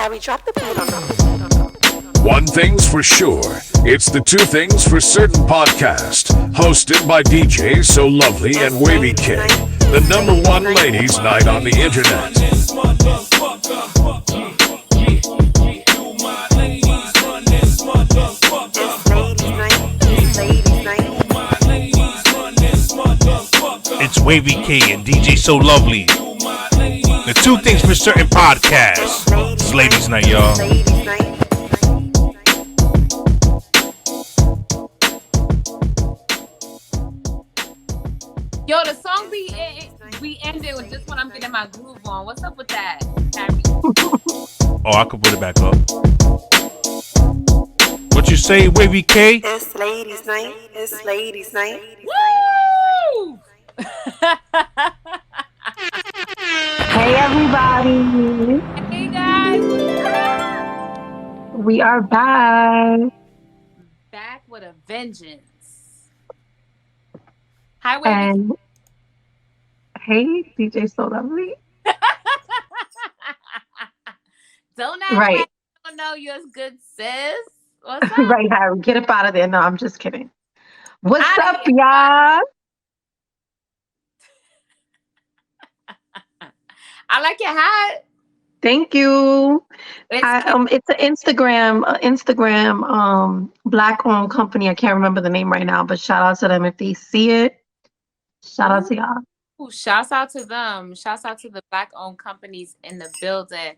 Harry, drop the beat on them. One thing's for sure, it's the Two Things for Certain podcast, hosted by DJ SoLovely and Wavey K, the #1 ladies' night on the internet. It's Wavey K and DJ SoLovely. The Two Things for Certain podcast. It's ladies' night, y'all. Yo, the song we ended with just when I'm getting my groove on. What's up with that, Harry? Oh, I could put it back up. What you say, Wavey K? It's ladies' night. It's ladies' night. Woo! Hey everybody, Hey guys, we are back. back with a vengeance. Hi, Wavey. And hey, DJ SoLovely. Don't act Right. like I don't know you're good, sis. What's up? Right, Harry, get up out of there. No, I'm just kidding. What's Outta up, here. y'all? I like your hat. Thank you. It's It's an Instagram black-owned company. I can't remember the name right now, but shout out to them if they see it. Shout out to y'all. Ooh, shouts out to them. Shouts out to the Black-owned companies in the building.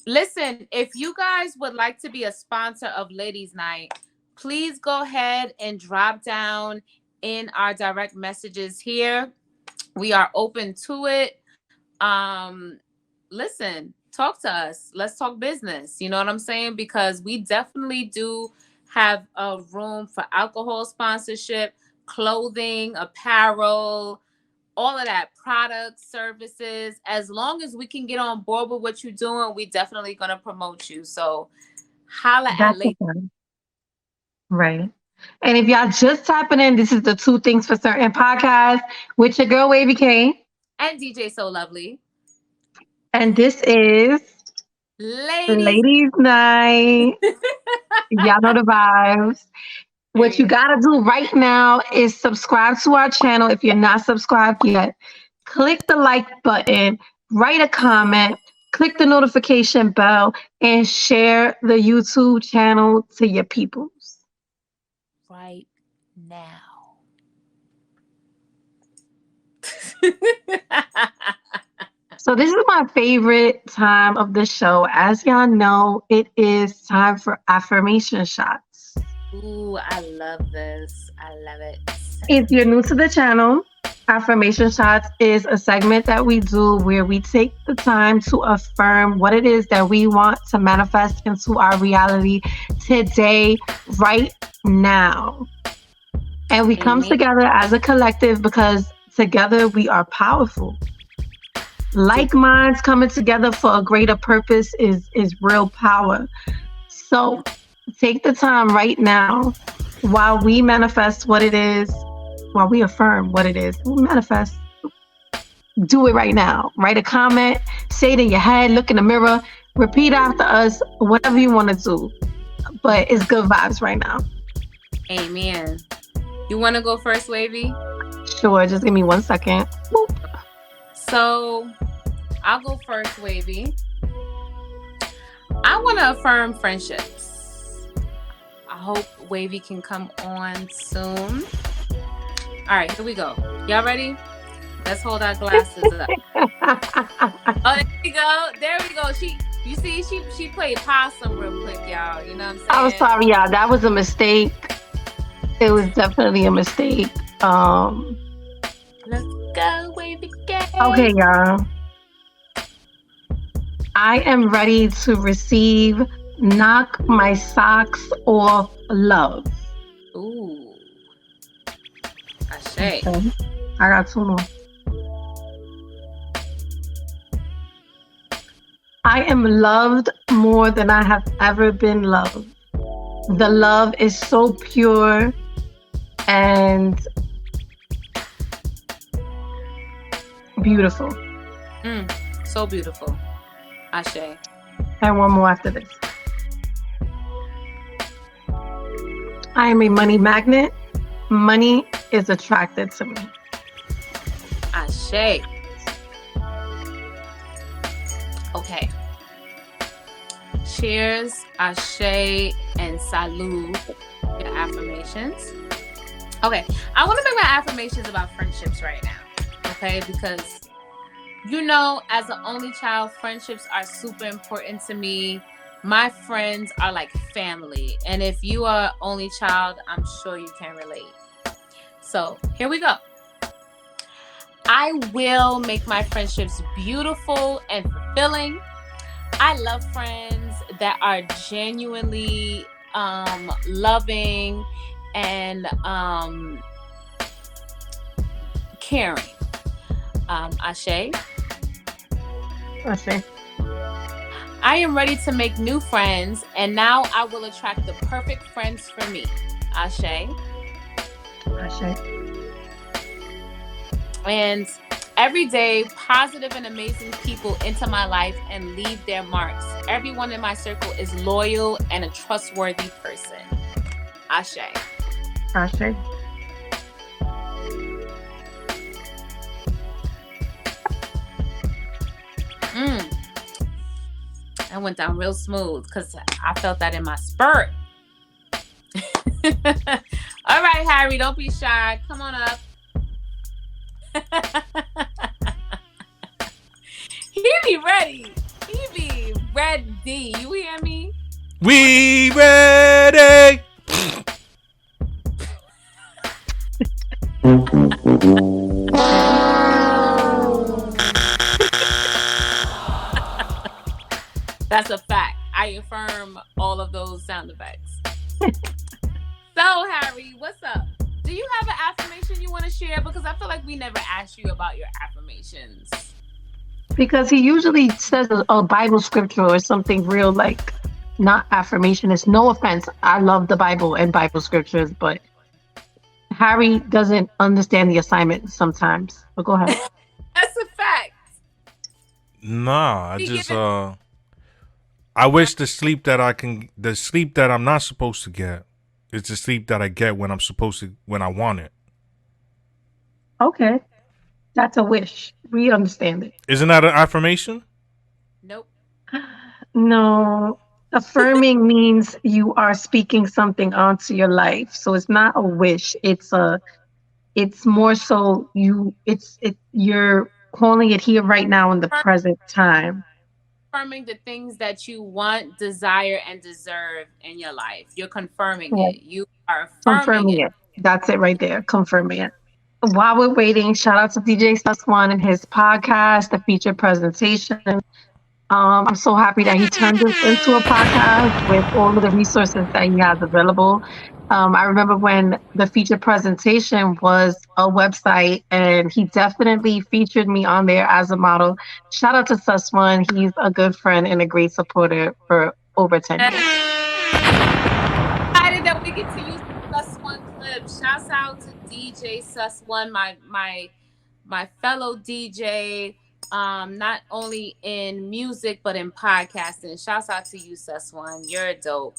Listen, if you guys would like to be a sponsor of Ladies Night, please go ahead and drop down in our direct messages here. We are open to it. Listen, talk to us. Let's talk business. You know what I'm saying? Because we definitely do have a room for alcohol sponsorship, clothing, apparel, all of that, products, services. As long as we can get on board with what you're doing, we definitely gonna promote you. So holla at That's ladies. okay. Right. And if y'all just tapping in, this is the Two Things for Certain podcast with your girl Wavey K. And DJ SoLovely. And this is Ladies. Ladies Night. Y'all know the vibes. What you gotta do right now is subscribe to our channel if you're not subscribed yet. Click the like button, write a comment, click the notification bell, and share the YouTube channel to your peoples. Right now. So this is my favorite time of the show. As y'all know, it is time for affirmation shots. Ooh, I love this. I love it. If you're new to the channel, affirmation shots is a segment that we do where we take the time to affirm what it is that we want to manifest into our reality today, right now. And we come together as a collective because together we are powerful. Like minds coming together for a greater purpose is real power. So take the time right now while we manifest what it is, while we affirm what it is. We manifest. Do it right now. Write a comment, say it in your head, look in the mirror, repeat after us, whatever you want to do. But it's good vibes right now. Amen. You want to go first, Wavey? Sure, just give me 1 second. Boop. So I'll go first, Wavey. I want to affirm friendships. I hope Wavey can come on soon. All right, here we go. Y'all ready? Let's hold our glasses up. Oh, there we go. There we go. You see, she played possum real quick, y'all. You know what I'm saying? I'm sorry, y'all. That was a mistake. It was definitely a mistake. Let's go, Wavey K. Okay, y'all. I am ready to receive knock my socks off love. Ooh. Ashe. Okay. I got 2 more. I am loved more than I have ever been loved. The love is so pure and beautiful. So beautiful. Ashe. And one more after this. I am a money magnet. Money is attracted to me. Ashe. Okay. Cheers, ashe, and salud. Your affirmations. Okay. I want to make my affirmations about friendships right now. Okay. Because, you know, as an only child, friendships are super important to me. My friends are like family. And if you are only child, I'm sure you can relate. So here we go. I will make my friendships beautiful and fulfilling. I love friends that are genuinely loving and caring. Ashe. Ashe. I am ready to make new friends, and now I will attract the perfect friends for me. Ashe. Ashe. And every day, positive and amazing people enter my life and leave their marks. Everyone in my circle is loyal and a trustworthy person. Ashe. Ashe. That went down real smooth because I felt that in my spirit. All right, Harry, don't be shy. Come on up. He be ready. He be ready. You hear me? We ready. That's a fact. I affirm all of those sound effects. So, Harry, what's up? Do you have an affirmation you want to share? Because I feel like we never asked you about your affirmations. Because he usually says a Bible scripture or something real, like, not affirmation. It's no offense. I love the Bible and Bible scriptures, but Harry doesn't understand the assignment sometimes. But go ahead. That's a fact. Nah, I wish the sleep that I'm not supposed to get is the sleep that I get when I want it. Okay. That's a wish. We understand it. Isn't that an affirmation? Nope. No. Affirming means you are speaking something onto your life. So it's not a wish. It's more so you're calling it here right now in the present time. Confirming the things that you want, desire, and deserve in your life. You're confirming it. You are confirming it. That's it right there. Confirming it. While we're waiting, shout out to DJ Sus1 and his podcast, the feature presentation. I'm so happy that he turned this into a podcast with all of the resources that he has available. I remember when the feature presentation was a website, and he definitely featured me on there as a model. Shout out to Sus1. He's a good friend and a great supporter for over 10 years. Excited that we get to use the Sus1 clip. Shouts out to DJ Sus1, my fellow DJ. Not only in music but in podcasting. Shouts out to you, Sus1. You're dope.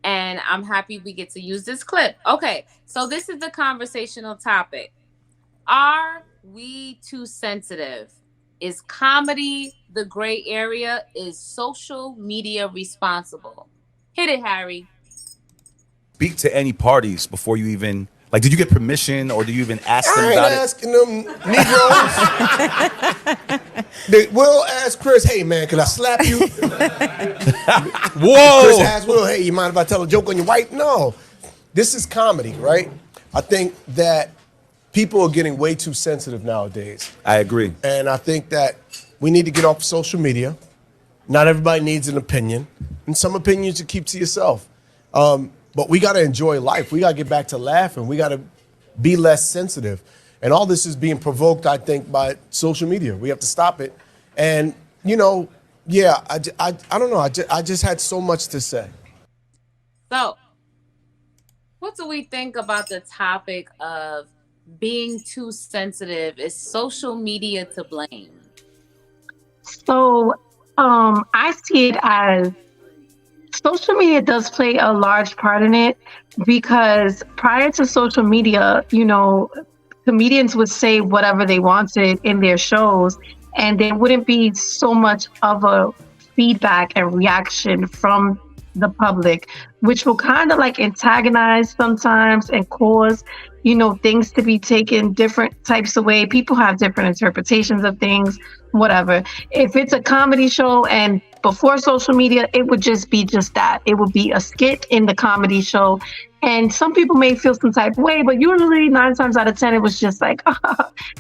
And I'm happy we get to use this clip. Okay, so this is the conversational topic. Are we too sensitive? Is comedy the gray area? Is social media responsible? Hit it, Harry. Speak to any parties before you even... Like, did you get permission, or did you even ask them about it? I ain't asking them Negroes. Will ask Chris, hey, man, can I slap you? Whoa! Chris asked Will, hey, you mind if I tell a joke on your wife? No. This is comedy, right? I think that people are getting way too sensitive nowadays. I agree. And I think that we need to get off social media. Not everybody needs an opinion. And some opinions you keep to yourself. But we got to enjoy life. We got to get back to laughing. We got to be less sensitive. And all this is being provoked, I think, by social media. We have to stop it. And, you know, yeah, I don't know. I just had so much to say. So, what do we think about the topic of being too sensitive? Is social media to blame? So I see it as social media does play a large part in it because prior to social media, comedians would say whatever they wanted in their shows, and there wouldn't be so much of a feedback and reaction from the public, which will kind of like antagonize sometimes and cause, things to be taken different types of way. People have different interpretations of things, whatever. If it's a comedy show and before social media, it would just be just that. It would be a skit in the comedy show. And some people may feel some type of way, but usually 9 times out of 10, it was just like,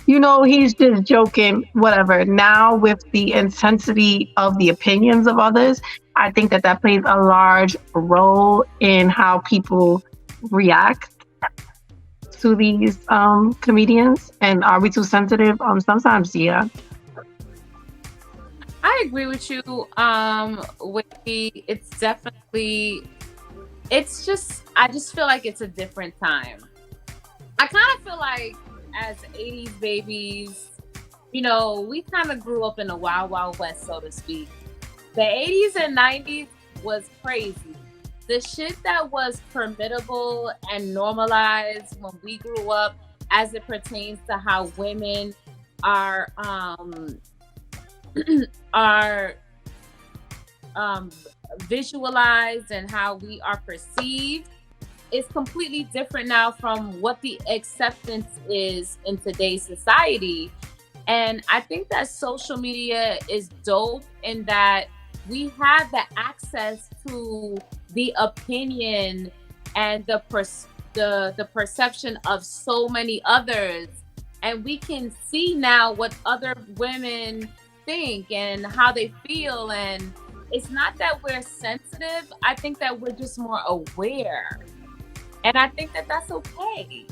he's just joking, whatever. Now, with the intensity of the opinions of others, I think that plays a large role in how people react to these comedians. And are we too sensitive? Sometimes, yeah. I agree with you. It's definitely. I just feel like it's a different time. I kind of feel like as 80s babies, we kind of grew up in the wild, wild west, so to speak. The 80s and 90s was crazy. The shit that was permittable and normalized when we grew up as it pertains to how women are visualized and how we are perceived is completely different now from what the acceptance is in today's society. And I think that social media is dope in that we have the access to the opinion and the perception of so many others, and we can see now what other women think and how they feel. And it's not that we're sensitive. I think that we're just more aware. And I think that that's okay.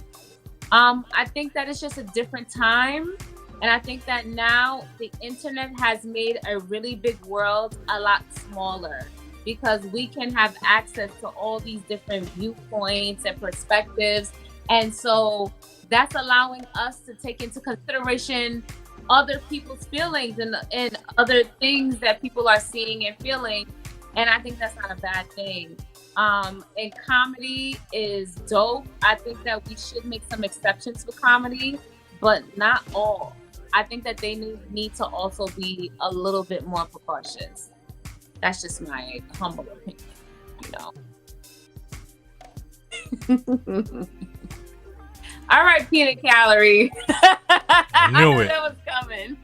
I think that it's just a different time. And I think that now the internet has made a really big world a lot smaller because we can have access to all these different viewpoints and perspectives. And so that's allowing us to take into consideration other people's feelings and other things that people are seeing and feeling. And I think that's not a bad thing. And comedy is dope. I think that we should make some exceptions for comedy, but not all. I think that they need to also be a little bit more precautions. That's just my humble opinion, All right, peanut calorie. I knew it. That was coming.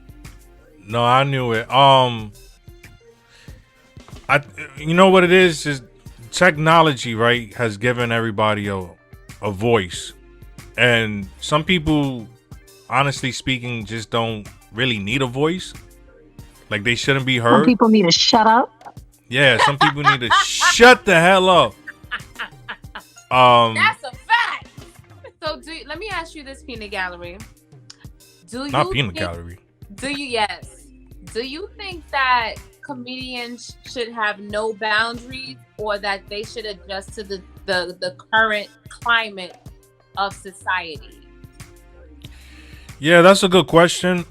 No, I knew it. You know what it is technology, right, has given everybody a voice, and some people, honestly speaking, just don't really need a voice. Like, they shouldn't be heard. Some people need to shut up. Yeah, some people need to shut the hell up. That's a fact. So let me ask you this, peanut gallery. Not peanut gallery. Yes. Do you think that comedians should have no boundaries, or that they should adjust to the current climate of society? Yeah, that's a good question.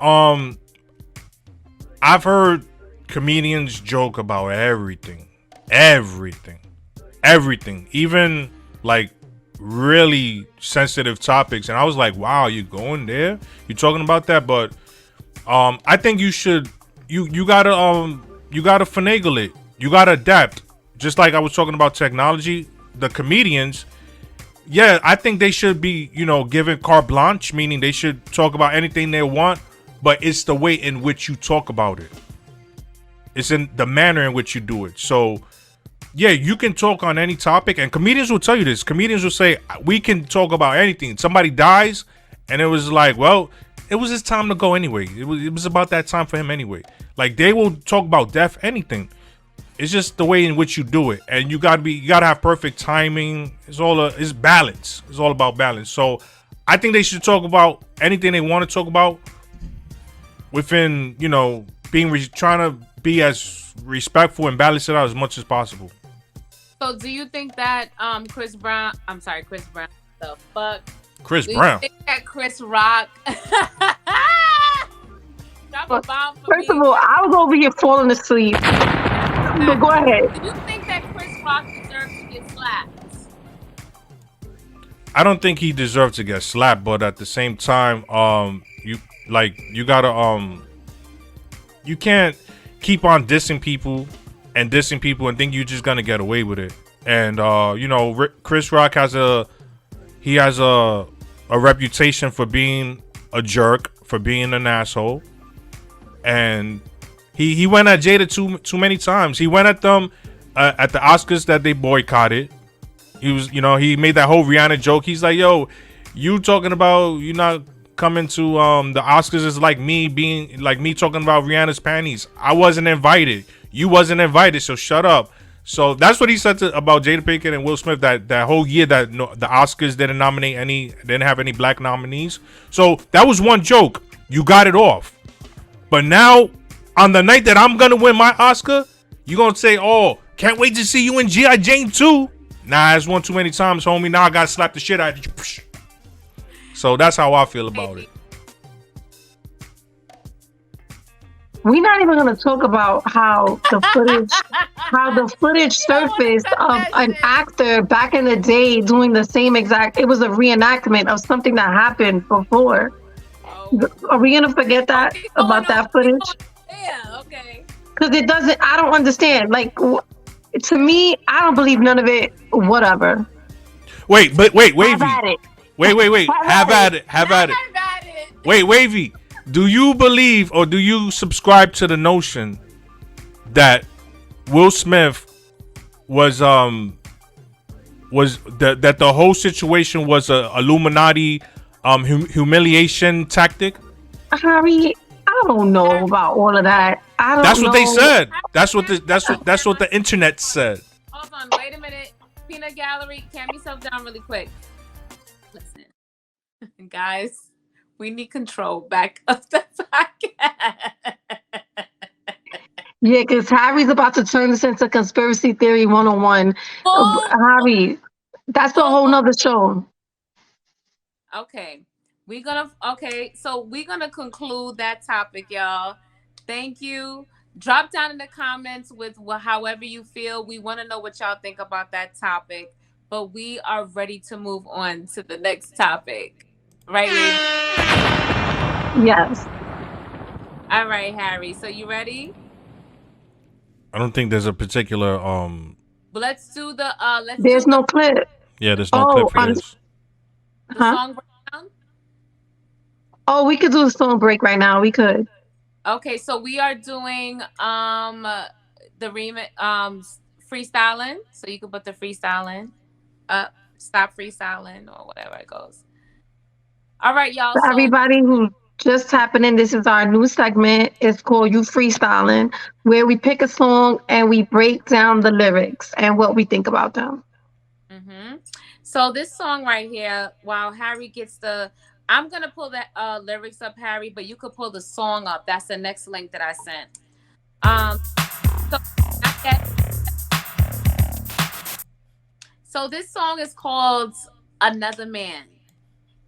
I've heard comedians joke about everything, even like really sensitive topics, and I was like, wow, you're going there, you're talking about that. But I think you should, you gotta finagle it, you gotta adapt. Just like I was talking about technology, the comedians, yeah, I think they should be, given carte blanche, meaning they should talk about anything they want, but it's the way in which you talk about it. It's in the manner in which you do it. So, yeah, you can talk on any topic, and comedians will tell you this. Comedians will say, we can talk about anything. Somebody dies, and it was like, well, it was his time to go anyway. It was about that time for him anyway. Like, they will talk about death, anything. It's just the way in which you do it, and you gotta have perfect timing. It's balance. It's all about balance. So I think they should talk about anything they want to talk about within, trying to be as respectful and balance it out as much as possible. So do you think that Chris Brown, the fuck? Chris Brown? You think that Chris Rock bomb for First of being all, very I was over here falling asleep. But go exactly. ahead. Do you think that Chris Rock deserves to get slapped? I don't think he deserved to get slapped, but at the same time, you gotta you can't keep on dissing people and think you're just gonna get away with it. And Chris Rock has a reputation for being a jerk, for being an asshole, and he went at Jada too many times. He went at them at the Oscars that they boycotted. He made that whole Rihanna joke. He's like, yo, you talking about you not coming to the Oscars is like me talking about Rihanna's panties. I wasn't invited. You wasn't invited, so shut up. So that's what he said about Jada Pinkett and Will Smith that whole year that the Oscars didn't have any black nominees. So that was one joke. You got it off. But now on the night that I'm gonna win my Oscar, you gonna say, oh, can't wait to see you in G.I. Jane 2. Nah, it's one too many times, homie. Now I gotta slap the shit out of you. So that's how I feel about it. We're not even going to talk about how the footage surfaced of an actor back in the day doing the same exact. It was a reenactment of something that happened before. Are we going to forget that about that footage? Yeah, okay. Because it doesn't. I don't understand. Like, to me, I don't believe none of it. Whatever. Wait, Wavey. Have at it. Wait. Have at it. Wait, Wavey. Do you believe or do you subscribe to the notion that Will Smith was that the whole situation was a Illuminati humiliation tactic? Harry, I don't know about all of that. I don't. That's know. what they said. That's what the internet said. Hold on, wait a minute. Peanut Gallery, calm yourself down really quick. Listen, guys. We need control back of the podcast. Yeah, because Harry's about to turn this into conspiracy theory 101. Harry, that's a whole nother show. Okay. So we're gonna conclude that topic, y'all. Thank you. Drop down in the comments with however you feel. We want to know what y'all think about that topic. But we are ready to move on to the next topic. Right, Yes. All right, Harry. So you ready? I don't think there's a particular But let's do the There's no clip. Yeah, there's no clip for this. The song breakdown. Oh, we could do a song break right now. We could. Okay, so we are doing the remix freestyling. So you can put the freestyling up, stop freestyling or whatever it goes. All right, y'all. For everybody who just tapping in, this is our new segment. It's called You Freestyling, where we pick a song and we break down the lyrics and what we think about them. Mm-hmm. So this song right here, while Harry gets I'm going to pull the lyrics up, Harry, but you could pull the song up. That's the next link that I sent. So this song is called Another Man.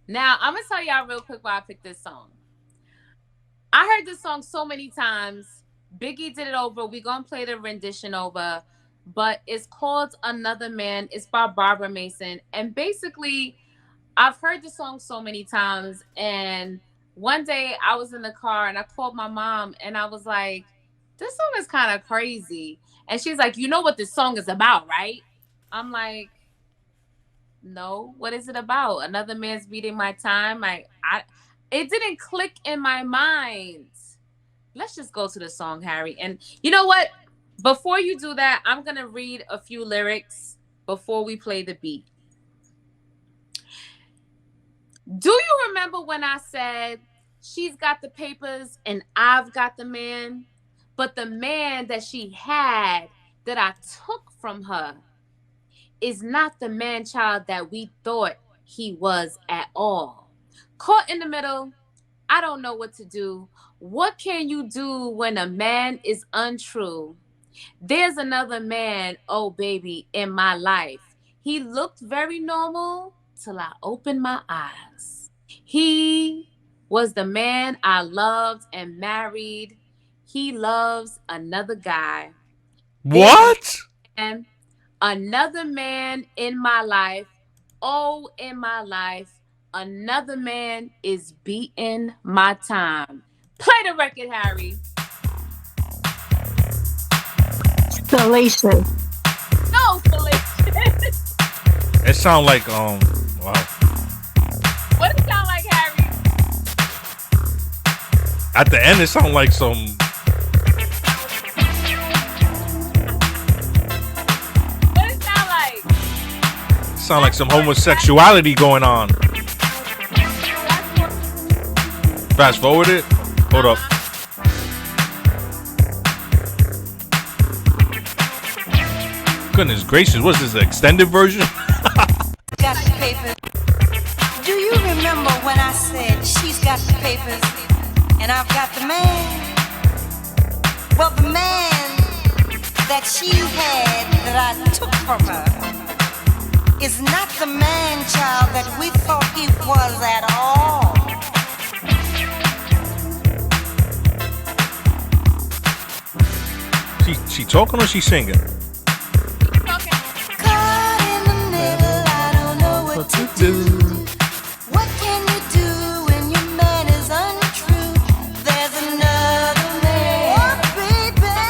Now, I'm going to tell y'all real quick why I picked this song. I heard this song so many times. Biggie did it over. We're going to play the rendition over. But it's called Another Man. It's by Barbara Mason. And basically, I've heard the song so many times. And one day I was in the car and I called my mom and I was like, this song is kind of crazy. And she's like, you know what this song is about, right? I'm like, no, what is it about? Another man's beating my time. It didn't click in my mind. Let's just go to the song, Harry. And you know what? Before you do that, I'm going to read a few lyrics before we play the beat. Do you remember when I said, she's got the papers and I've got the man, but the man that she had that I took from her is not the man-child that we thought he was at all. Caught in the middle, I don't know what to do. What can you do when a man is untrue? There's another man, oh baby, in my life. He looked very normal till I opened my eyes. He was the man I loved and married. He loves another guy. There's What? an- another man in my life. Oh, in my life, another man is beating my time. Play the record, Harry. Salacious. No, Felicia. It sound like wow. What it sound like, Harry? At the end, it sound like some. What it sound like? Sound like some homosexuality going on. Fast forward it. Hold up. Goodness gracious, what's this, the extended version? Got the papers. Do you remember when I said she's got the papers and I've got the man? Well, the man that she had that I took from her is not the man, child, that we thought he was at all. She talking or she singing? Caught in the middle, I don't know what to do. What can you do when your man is untrue? There's another man, oh, baby,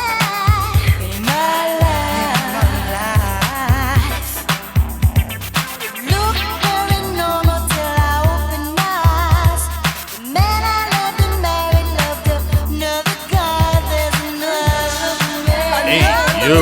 in my life. It looked very normal till I opened my eyes. The man I loved and married loved another guy. There's another man. Hey, you.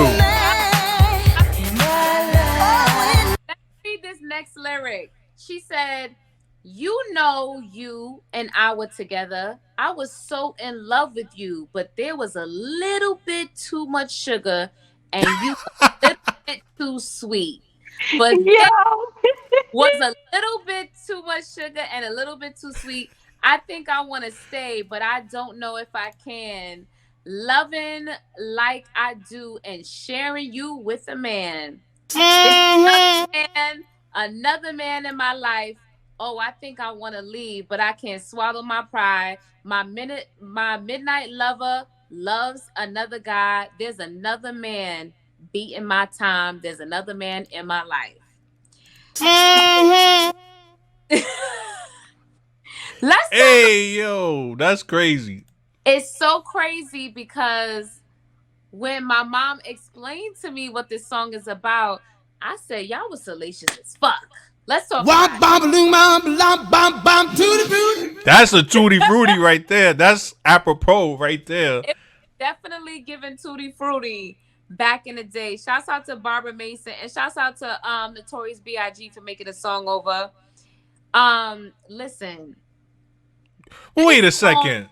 Read this next lyric. She said, "You know, you and I were together. I was so in love with you, but there was a little bit too much sugar and you a little bit too sweet. But Yo. there was a little bit too much sugar and a little bit too sweet. I think I want to stay, but I don't know if I can. Loving like I do and sharing you with a man. Another man in my life. Oh, I think I want to leave, but I can't swallow my pride. My midnight lover loves another guy. There's another man beating my time. There's another man in my life." Let's Hey, yo, that's crazy. It's so crazy because when my mom explained to me what this song is about, I said, y'all was salacious as fuck. Let's talk about it. That's a tutti frutti right there. That's apropos right there. It definitely giving Tutti Frutti back in the day. Shouts out to Barbara Mason and shouts out to Notorious B.I.G. for making a song over. Listen. Wait a second.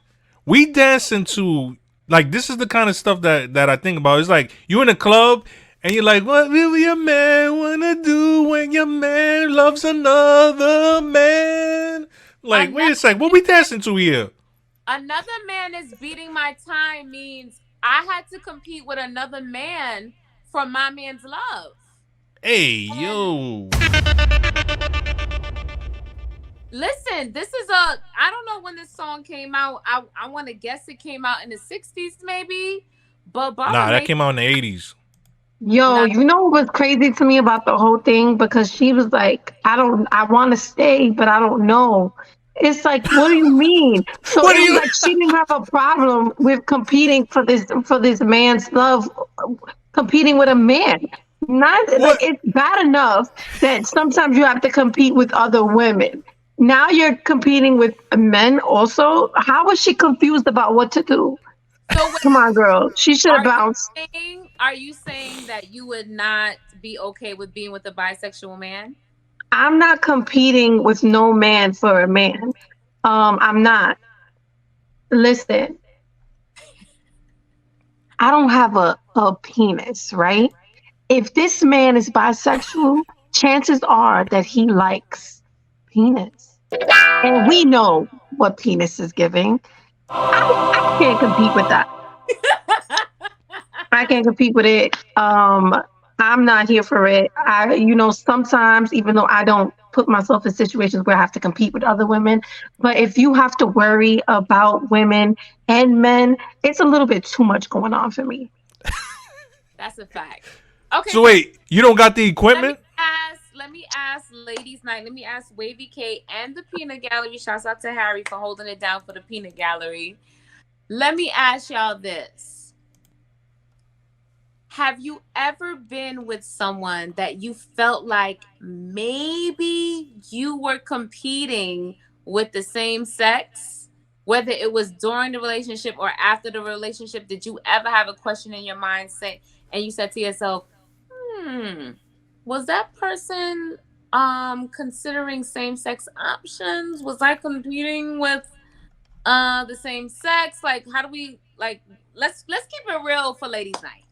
We dancing to, like, this is the kind of stuff that I think about. It's like you in a club and you're like, what will your man wanna do when your man loves another man? Like, wait a second, what we dancing to here? Another man is beating my time means I had to compete with another man for my man's love. Hey, yo. Listen, this is I don't know when this song came out. I want to guess it came out in the 60s maybe. But That came out in the 80s. Yo, you know what was crazy to me about the whole thing? Because she was like, I want to stay, but I don't know. It's like, what do you mean? So What do it was you- like she didn't have a problem with competing for this man's love, competing with a man. Not like it's bad enough that sometimes you have to compete with other women. Now you're competing with men also. How was she confused about what to do? So Come on, girl. She should have bounced. Are you saying that you would not be okay with being with a bisexual man? I'm not competing with no man for a man. I'm not. Listen, I don't have a penis, right? If this man is bisexual, chances are that he likes penis. And we know what penis is giving. I can't compete with that. I can't compete with it. I'm not here for it. Sometimes, even though I don't put myself in situations where I have to compete with other women. But if you have to worry about women and men, it's a little bit too much going on for me. That's a fact. Okay. So wait, you don't got the equipment? Let me ask Ladies Night. Let me ask Wavy K and the Peanut Gallery. Shouts out to Harry for holding it down for the Peanut Gallery. Let me ask y'all this. Have you ever been with someone that you felt like maybe you were competing with the same sex? Whether it was during the relationship or after the relationship, did you ever have a question in your mind and you said to yourself, was that person considering same-sex options? Was I competing with the same sex? Like, how do we let's keep it real for Ladies Night.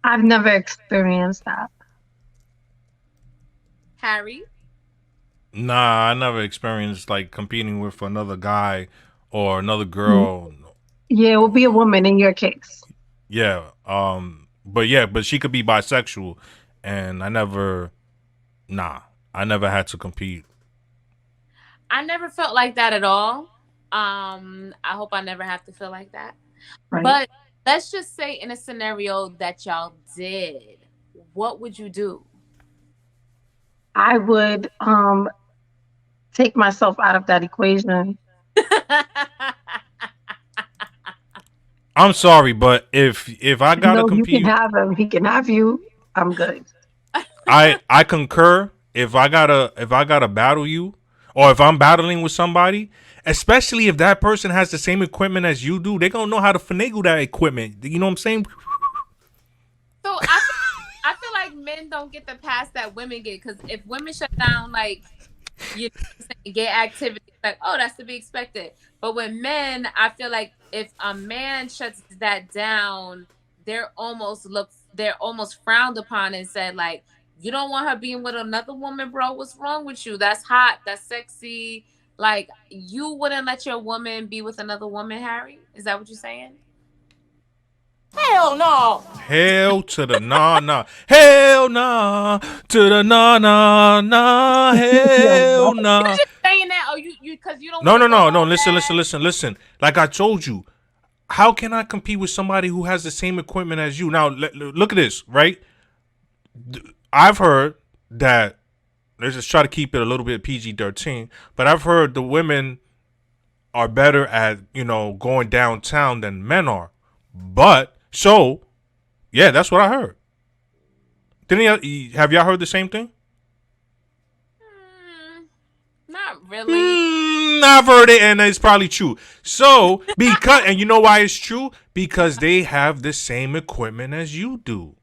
I've never experienced that. Harry? Nah, I never experienced like competing with another guy or another girl. Yeah, it will be a woman in your case. Yeah. But she could be bisexual, and I never had to compete. I never felt like that at all. I hope I never have to feel like that. Right. But let's just say in a scenario that y'all did, what would you do? I would take myself out of that equation. I'm sorry, but if I gotta compete, you can have him. He can have you. I'm good. I concur. If I gotta battle you, or if I'm battling with somebody, especially if that person has the same equipment as you do, they gonna know how to finagle that equipment. You know what I'm saying? So I feel like men don't get the pass that women get, because if women shut down like gay activity, like, oh, that's to be expected. But with men, I feel like if a man shuts that down, they're almost frowned upon and said, like, you don't want her being with another woman, bro. What's wrong with you? That's hot. That's sexy. Like, you wouldn't let your woman be with another woman, Harry? Is that what you're saying? Hell no. Hell to the nah. Hell nah to the nah. Hell nah. You just saying that, or you because you don't. No. Listen. Like I told you, how can I compete with somebody who has the same equipment as you? Now look at this, right? I've heard that. Let's just try to keep it a little bit PG-13, but I've heard the women are better at going downtown than men are. But so, yeah, that's what I heard. Have y'all heard the same thing? Not really. I've heard it, and it's probably true. So, and you know why it's true? Because they have the same equipment as you do.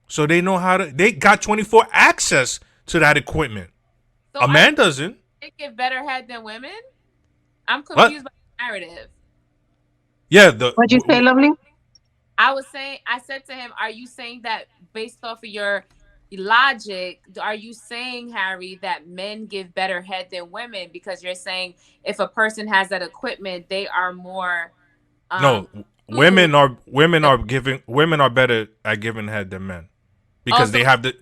So they know they got 24 access to that equipment. So a man doesn't. They get better head than women? I'm confused by the narrative. Yeah. What'd you say, Lovely? I said to him, are you saying that based off of your logic, are you saying, Harry, that men give better head than women? Because you're saying if a person has that equipment, they are more. No, women are better at giving head than men because they have the.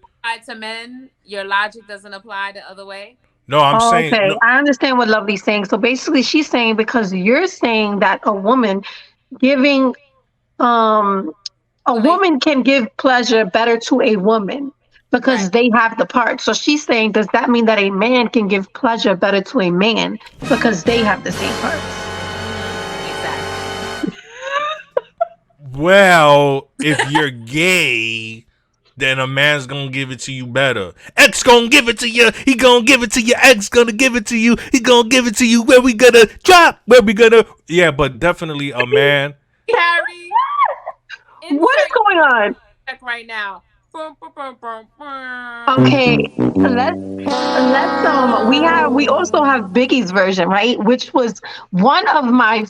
To men, your logic doesn't apply the other way. No, I'm saying. Okay, no. I understand what Lovely's saying. So basically, she's saying because you're saying that a woman giving, woman can give pleasure better to a woman because they have the parts. So she's saying, does that mean that a man can give pleasure better to a man because they have the same parts? Exactly. Well, if you're gay, then a man's gonna give it to you better. X gonna give it to you. He gonna give it to you. X gonna give it to you. He gonna give it to you. Where we gonna drop? Where we gonna? Yeah, but definitely a man. Harry, what is going on right now? Okay, let's we also have Biggie's version, right? Which was one of my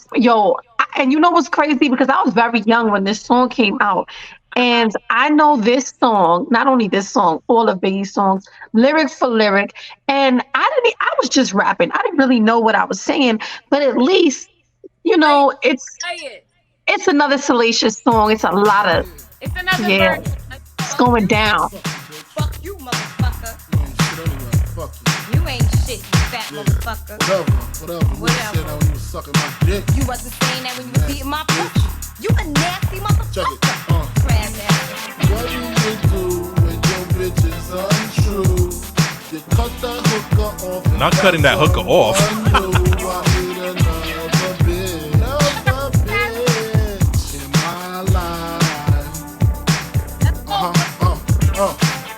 and you know what's crazy, because I was very young when this song came out. And I know this song, not only this song, all of Biggie's songs, lyric for lyric. And I was just rapping. I didn't really know what I was saying, but at least, it's another salacious song. It's a lot of, it's going down. Fuck you, motherfucker. You You ain't shit, you fat motherfucker. Whatever. You said that when you was sucking my dick. You wasn't saying that when you was beating my pussy. You a nasty motherfucker. Check it. Crab ass. What do you do when your bitch is untrue? You cut that hooker off. Not cutting that hooker off.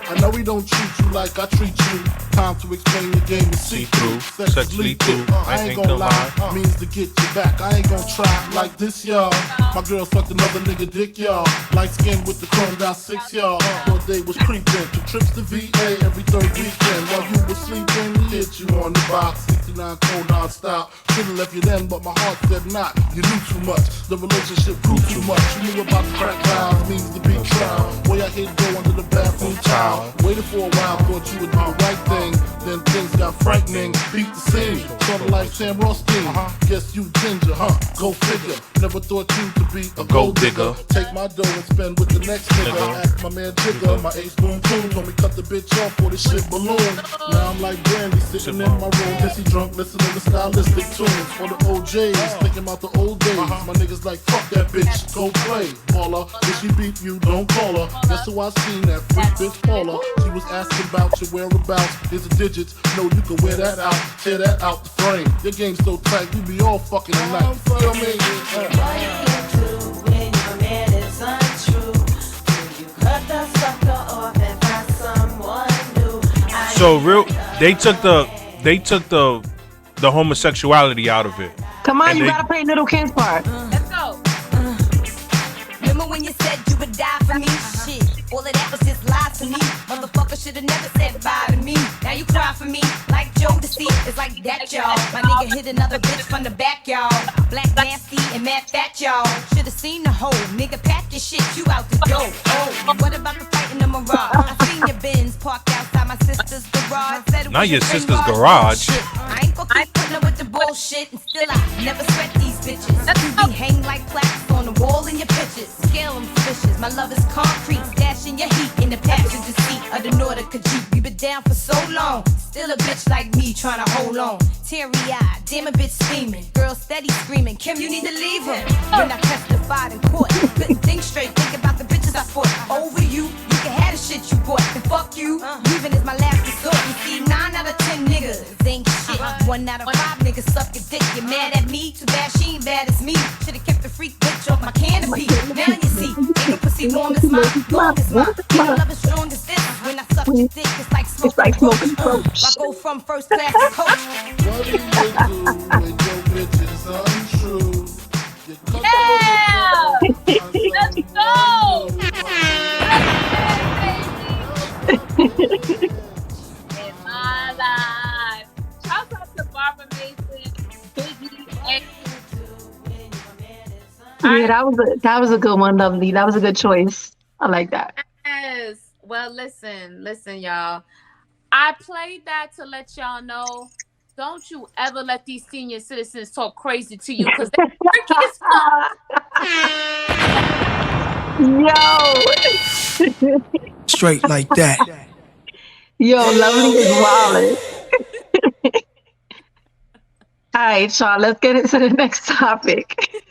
I know we don't treat you like I treat you. Time to explain the game is see-through. Sex is lethal. I ain't gonna lie. Means to get you back. I ain't gonna try like this, y'all. My girl sucked another nigga dick, y'all. Light skin with the chromed out 6, y'all. All day was creeping. Two trips to VA every third weekend. While you was sleeping, hit you on the box. 69 cold non-stop. Should've left you then, but my heart said not. You knew too much. The relationship grew too much. You knew about the crack vows, means to be trial. Way I hit go under the bathroom towel. Waited for a while, thought you would do the right thing. Then things got frightening. Beat the scene, sorta like Sam Rothstein. Guess you ginger, huh? Go figure. Never thought you to be a gold digger. Take my dough and spend with the next nigga. Ask my man Jigger, my ace boom boom. Told me cut the bitch off for the shit balloon. Now I'm like Brandy sitting in my room, pissy drunk, listening to stylistic tunes. For the OJs, thinking about the old days. My niggas like fuck that bitch, go play, baller. If she beat you, don't call her. Guess who I seen that freak bitch Paula. She was asking about your whereabouts. Here's the digits, know you can wear that out, tear that out the frame. Your game's so tight, we be all fucking tonight. Feel me? What you do when your man is untrue? Do you cut the sucker off and find someone new? So real, they took the homosexuality out of it. Come on, And you they- gotta play Little Kim's part. Let's go. Remember when you said you would die for me? Shit, all of that was just lies to me. Motherfucker should've never said bye to me. Now you cry for me like Joe to see. It's like that, y'all. My nigga hit another bitch from the back, y'all. Black nasty and mad fat, y'all. Should've seen the whole nigga pack your shit, you out the door. Oh, what about the fight in the mirage? I seen your Benz parked outside my sister's garage. Said it Not was your a sister's ring garage. Shit, I ain't gonna keep putting up with the bullshit, and still I never sweat these bitches. You be hang like plaques on the wall in your pictures. Scale them fishes, my love is concrete. Stashing your heat in the passenger seat of the Nordica Jeep. We been down for so long, still a bitch like me trying to hold on. Teary-eyed, damn a bitch steaming. Girl steady screaming, Kim, you need to leave him. When I testified in court, couldn't think straight, think about the bitches I fought. Over you, you can have the shit you bought. And fuck you, leaving is my last resort. You see, 9 out of 10 niggas ain't shit. 1 out of 5 niggas suck your dick. You mad at me? Too bad she ain't bad as me. Should've kept the freak bitch off my canopy. Now you see, ain't no pussy warm as mine, long as mine. Ain't no love as strong as this. When I suck your dick, it's like smoking roach. I go from first class to coach. What do you do when your bitch is untrue? You cut Yeah! the hooker off. Let's go! In my life. Shout out to Barbara Mason, Biggie, and Yeah, that was a good one, Lovely. That was a good choice. I like that. yes. Well, listen, y'all. I played that to let y'all know. Don't you ever let these senior citizens talk crazy to you, because they're freaky as fuck. Yo, Straight like that. yo, Lovely is wildin'. All right, y'all, let's get into the next topic.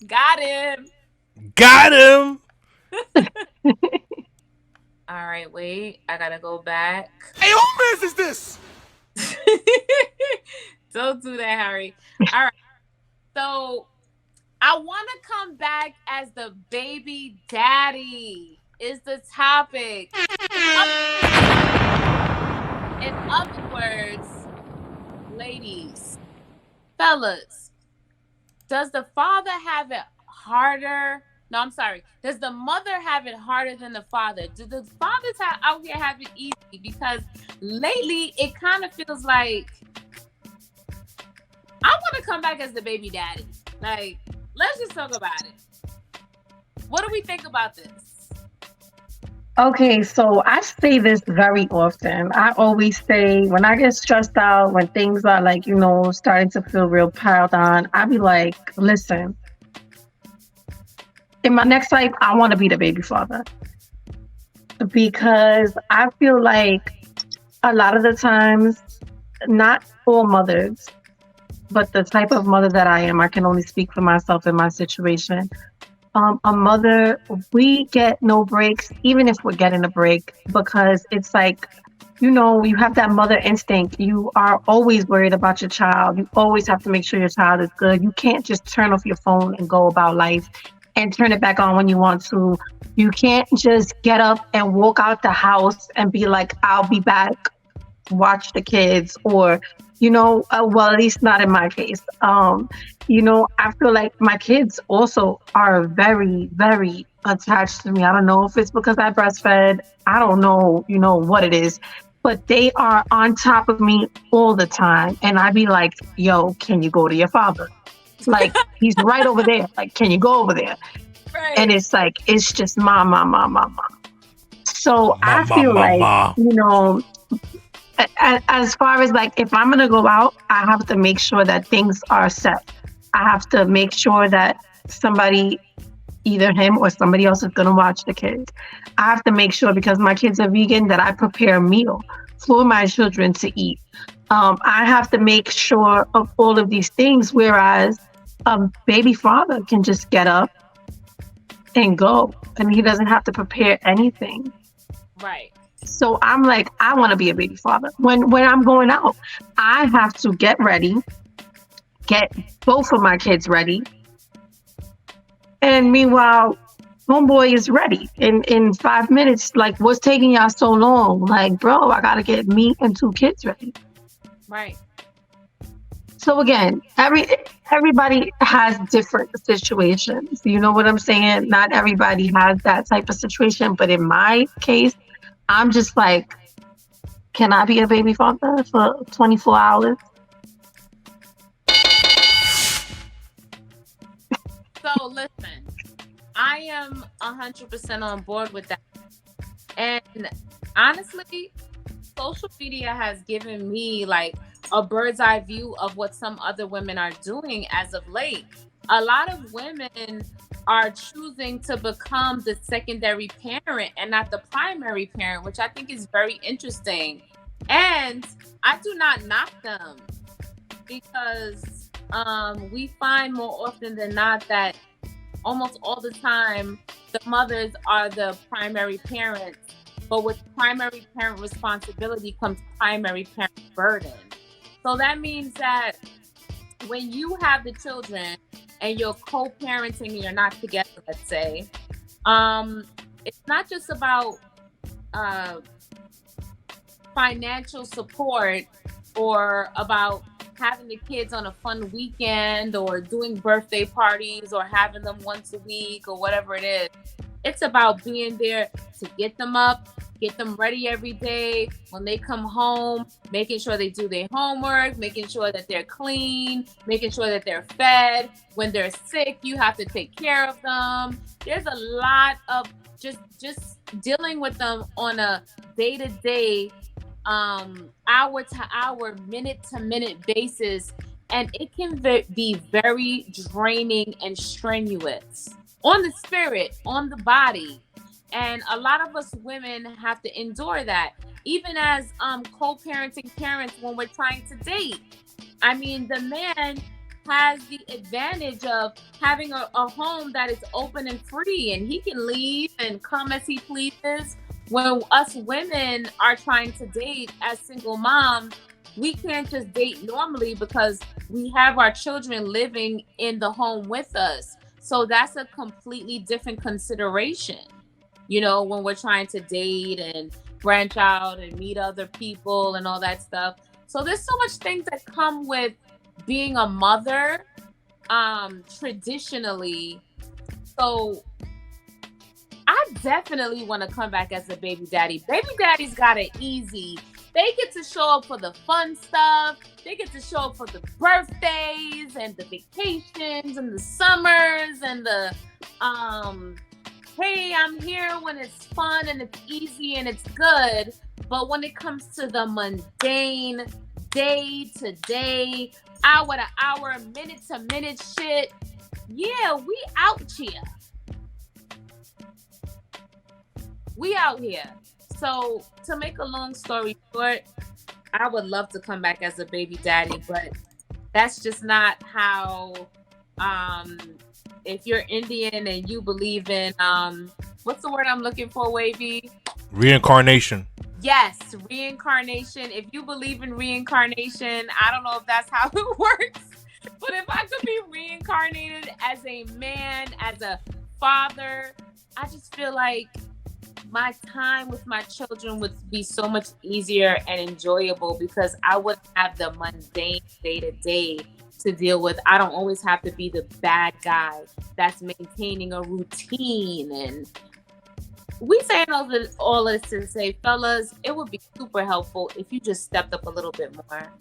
Got him. Got him. All right, wait. I gotta go back. Hey, who mess is this? Don't do that, Harry. All right. So I want to come back as the baby daddy is the topic. In other words, ladies, fellas, does the father have it harder? No, I'm sorry. Does the mother have it harder than the father? Do the fathers out here have it easy? Because lately it kind of feels like I want to come back as the baby daddy. Like, let's just talk about it. What do we think about this? Okay, so I say this very often. I always say when I get stressed out, when things are like, starting to feel real piled on, I be like, listen, in my next life, I want to be the baby father. Because I feel like a lot of the times, not all mothers, but the type of mother that I am, I can only speak for myself in my situation. A mother, we get no breaks, even if we're getting a break, because it's like, you have that mother instinct. You are always worried about your child. You always have to make sure your child is good. You can't just turn off your phone and go about life and turn it back on when you want to. You can't just get up and walk out the house and be like, I'll be back, watch the kids, or well, at least not in my case. I feel like my kids also are very, very attached to me. I don't know if it's because I breastfed. I don't know, what it is, but they are on top of me all the time. And I be like, yo, can you go to your father? Like, he's right over there. Like, can you go over there? Right. And it's like, it's just mom, mom, mom, mom, mom. So I feel as far as like, if I'm going to go out, I have to make sure that things are set. I have to make sure that somebody, either him or somebody else, is going to watch the kids. I have to make sure, because my kids are vegan, that I prepare a meal for my children to eat. I have to make sure of all of these things, whereas a baby father can just get up and go, and he doesn't have to prepare anything. Right. So I'm like, I want to be a baby father. When I'm going out, I have to get ready, get both of my kids ready. And meanwhile, homeboy is ready in 5 minutes. Like, what's taking y'all so long? Like, bro, I got to get me and 2 kids ready. Right. So again, everybody has different situations. You know what I'm saying? Not everybody has that type of situation. But in my case, I'm just like, can I be a baby father for 24 hours? So listen, I am 100% on board with that. And honestly, social media has given me like a bird's eye view of what some other women are doing as of late. A lot of women are choosing to become the secondary parent and not the primary parent, which I think is very interesting. And I do not knock them, because we find more often than not that almost all the time the mothers are the primary parents, but with primary parent responsibility comes primary parent burden. So that means that when you have the children and you're co-parenting and you're not together, let's say, it's not just about financial support or about having the kids on a fun weekend or doing birthday parties or having them once a week or whatever it is. It's about being there to get them up, get them ready every day. When they come home, making sure they do their homework, making sure that they're clean, making sure that they're fed. When they're sick, you have to take care of them. There's a lot of just dealing with them on a day-to-day, hour to hour, minute to minute basis, and it can be very draining and strenuous on the spirit, on the body. And a lot of us women have to endure that, even as co-parenting parents when we're trying to date. I mean, the man has the advantage of having a home that is open and free, and he can leave and come as he pleases. When us women are trying to date as single moms, we can't just date normally because we have our children living in the home with us. So that's a completely different consideration, when we're trying to date and branch out and meet other people and all that stuff. So there's so much things that come with being a mother, traditionally. So I definitely want to come back as a baby daddy. Baby daddies got it easy. They get to show up for the fun stuff. They get to show up for the birthdays and the vacations and the summers and the hey, I'm here when it's fun and it's easy and it's good. But when it comes to the mundane, day to day, hour to hour, minute to minute shit, yeah, we out here. We out here. So to make a long story short, I would love to come back as a baby daddy, but that's just not how. If you're Indian and you believe in what's the word I'm looking for, Wavey? Reincarnation. Yes, reincarnation. If you believe in reincarnation, I don't know if that's how it works, but if I could be reincarnated as a man, as a father, I just feel like my time with my children would be so much easier and enjoyable because I wouldn't have the mundane day-to-day to deal with. I don't always have to be the bad guy that's maintaining a routine. And we saying all this to say, fellas, it would be super helpful if you just stepped up a little bit more.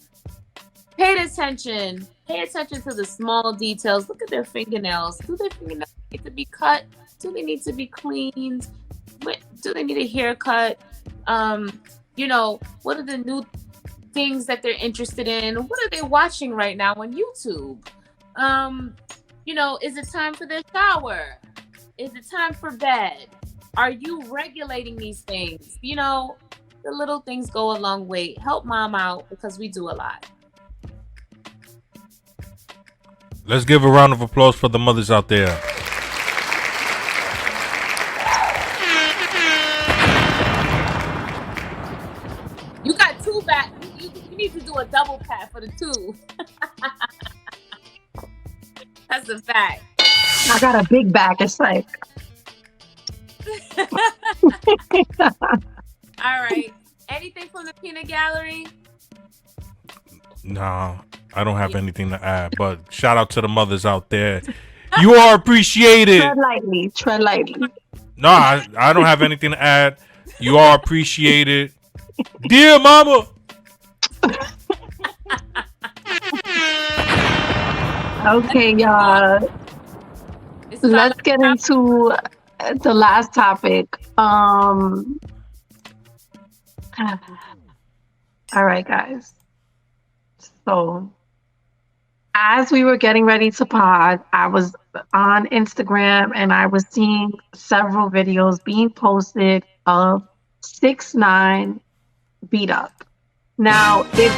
Pay attention to the small details. Look at their fingernails. Do their fingernails need to be cut? Do they need to be cleaned? Do they need a haircut? What are the new things that they're interested in? What are they watching right now on YouTube? Is it time for their shower? Is it time for bed? Are you regulating these things? The little things go a long way. Help mom out because we do a lot. Let's give a round of applause for the mothers out there. You got two back. You need to do a double pat for the two. That's a fact. I got a big back. It's like. All right. Anything from the peanut gallery? No, I don't have anything to add, but shout out to the mothers out there. You are appreciated. Tread lightly. No, I don't have anything to add. You are appreciated. Dear mama. Okay, y'all. Let's get into the last topic. All right, guys. So, as we were getting ready to pod, I was on Instagram and I was seeing several videos being posted of 6ix9ine beat up. Now, if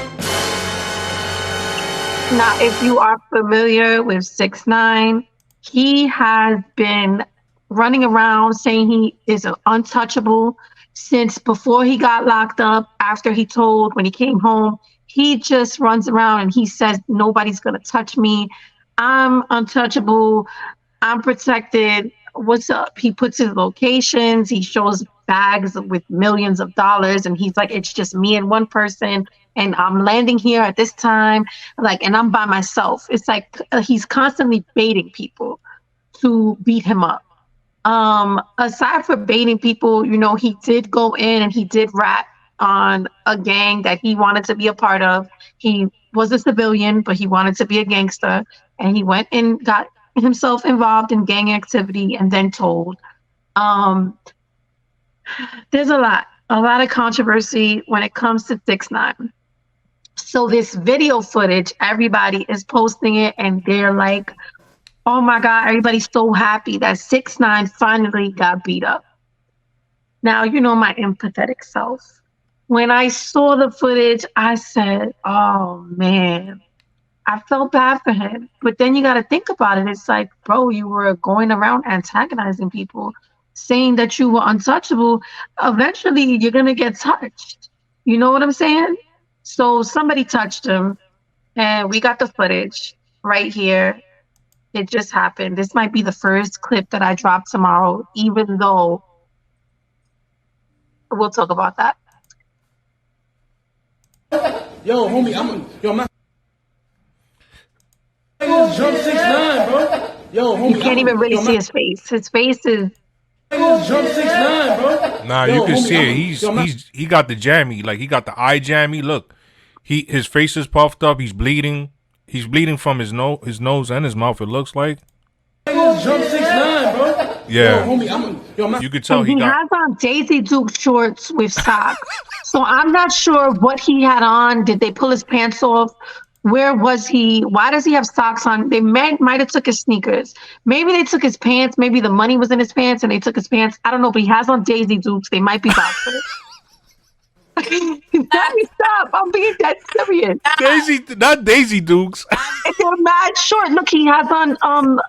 you are familiar with 6ix9ine, he has been running around saying he is untouchable since before he got locked up. After he told when he came home, he just runs around and he says, nobody's going to touch me. I'm untouchable. I'm protected. What's up? He puts his locations. He shows bags with millions of dollars. And he's like, it's just me and one person. And I'm landing here at this time. And I'm by myself. It's like he's constantly baiting people to beat him up. Aside from baiting people, he did go in and he did rat on a gang that he wanted to be a part of. He was a civilian, but he wanted to be a gangster, and he went and got himself involved in gang activity and then told. There's a lot of controversy when it comes to 6ix9ine. So this video footage, everybody is posting it and they're like, oh my God, everybody's so happy that 6ix9ine finally got beat up. Now, my empathetic self. When I saw the footage, I said, oh man, I felt bad for him. But then you got to think about it. It's like, bro, you were going around antagonizing people, saying that you were untouchable. Eventually, you're going to get touched. You know what I'm saying? So somebody touched him, and we got the footage right here. It just happened. This might be the first clip that I drop tomorrow, even though we'll talk about that. Yo, homie, I'm not. Jump 6ix9ine, bro. Yo, homie, you can't even really see his face. His face is. Jump 6ix9ine, bro. Nah, you can see it. He got the jammy, he got the eye jammy. Look, his face is puffed up. He's bleeding. He's bleeding from his nose and his mouth. It looks like. Jump 6ix9ine, bro. Yeah, yo, homie, you could tell he has on Daisy Duke shorts with socks. So I'm not sure what he had on. Did they pull his pants off? Where was he? Why does he have socks on? They might have took his sneakers. Maybe they took his pants. Maybe the money was in his pants and they took his pants. I don't know, but he has on Daisy Dukes. They might be boxers. Daddy, stop. I'm being dead serious. Not Daisy Dukes. And they're mad short. Look, he has on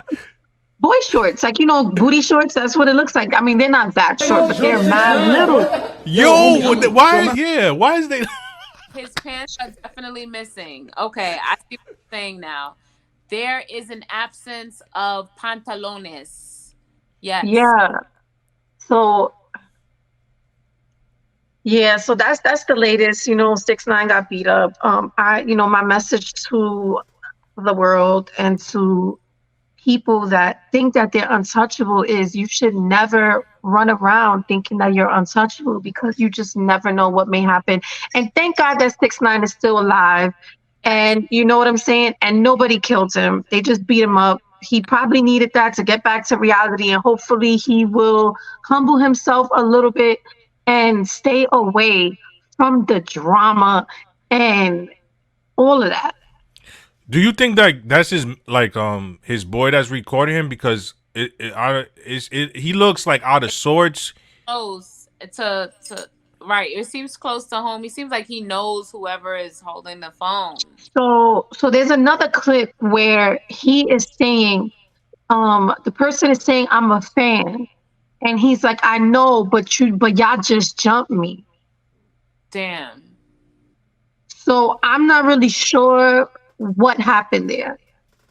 boy shorts, like booty shorts. That's what it looks like. I mean, they're not that short, but they're mad little. Why? Yeah, why is they? His pants are definitely missing. Okay, I see what you're saying now. There is an absence of pantalones. Yes. Yeah. So that's the latest. 6ix9ine got beat up. My message to the world and to people that think that they're untouchable is you should never run around thinking that you're untouchable, because you just never know what may happen. And thank God that 6ix9ine is still alive. And you know what I'm saying? And nobody killed him. They just beat him up. He probably needed that to get back to reality, and hopefully he will humble himself a little bit and stay away from the drama and all of that. Do you think that that's his boy that's recording him, because he looks like out of sorts? Close to right. It seems close to home. He seems like he knows whoever is holding the phone. So there's another clip where he is saying, the person is saying, "I'm a fan," and he's like, "I know, but y'all just jumped me." Damn. So I'm not really sure what happened there.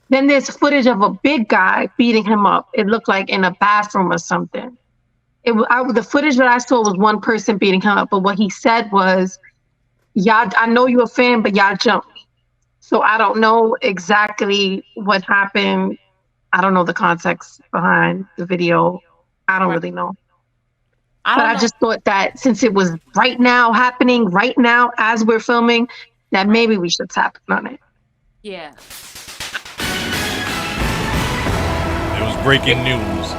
Then there's footage of a big guy beating him up. It looked like in a bathroom or something. The footage that I saw was one person beating him up, but what he said was, "Y'all, I know you're a fan, but y'all jumped me." So I don't know exactly what happened. I don't know the context behind the video. I don't really know. I just thought that since it was happening right now as we're filming, that maybe we should tap on it. Yeah. It was breaking news.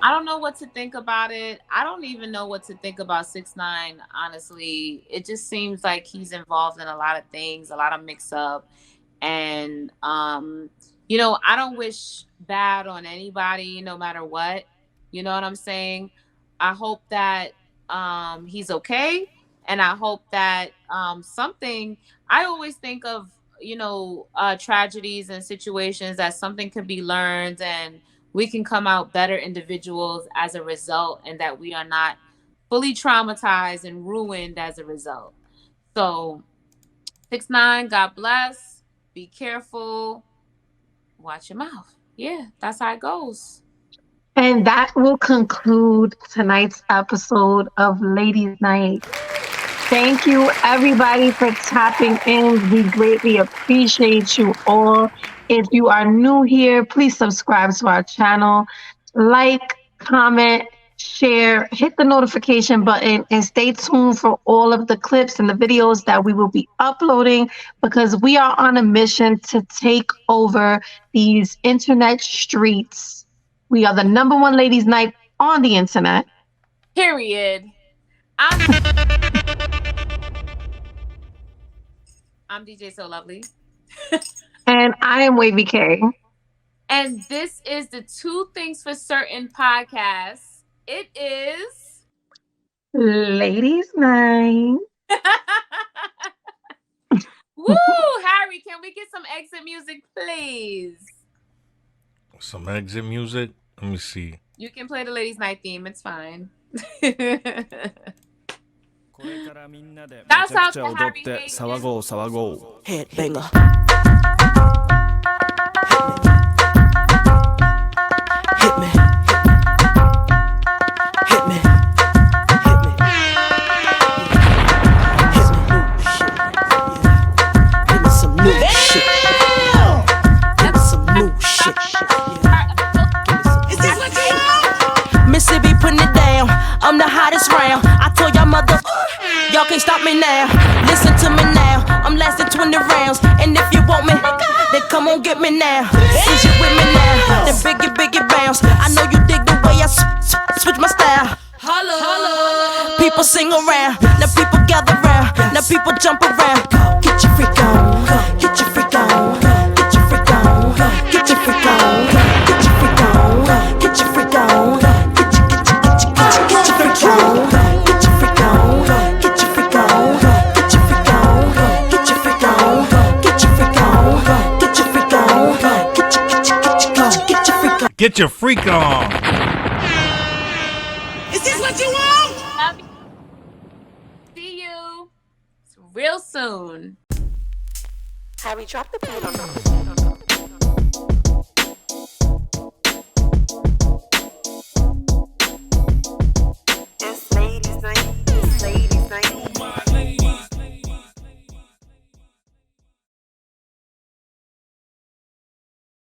I don't know what to think about it. I don't even know what to think about 6ix9ine, honestly. It just seems like he's involved in a lot of things, a lot of mix up. And, I don't wish bad on anybody, no matter what. You know what I'm saying? I hope that he's okay. And I hope that I always think of, tragedies and situations that something can be learned and we can come out better individuals as a result, and that we are not fully traumatized and ruined as a result. So 6ix9ine, God bless. Be careful. Watch your mouth. Yeah, that's how it goes. And that will conclude tonight's episode of Ladies Night. Thank you, everybody, for tapping in. We greatly appreciate you all. If you are new here, please subscribe to our channel. Like, comment, share, hit the notification button, and stay tuned for all of the clips and the videos that we will be uploading, because we are on a mission to take over these internet streets. We are the #1 ladies' night on the internet. Period. I'm DJ SoLovely. And I am Wavy K. And this is the Two Things for Certain podcast. It is Ladies Night. Woo! Harry, can we get some exit music, please? Some exit music? Let me see. You can play the Ladies Night theme. It's fine. That's how to Harry Hayes. Headbanger. Hit me. Hit me. Hit me. Give me some new shit. Give me some new shit. Mississippi putting it down. I'm the hottest round. I told y'all mother, y'all can't stop me now. Listen to me now. I'm lasting 20 rounds. And if you want me, then come on get me now. Is you with me now? Then biggie bounce. I know you dig the way I switch my style. Holla, holla. People sing around. Now people gather round. Now people jump around. Get your freak on. Get your freak on. Get your freak on. Get your freak on. Get your freak on. Get your freak on. Get your freak on. Get your freak on. Get your freak on. Is this what you want? Love you. See you real soon. Harry, drop the beat on.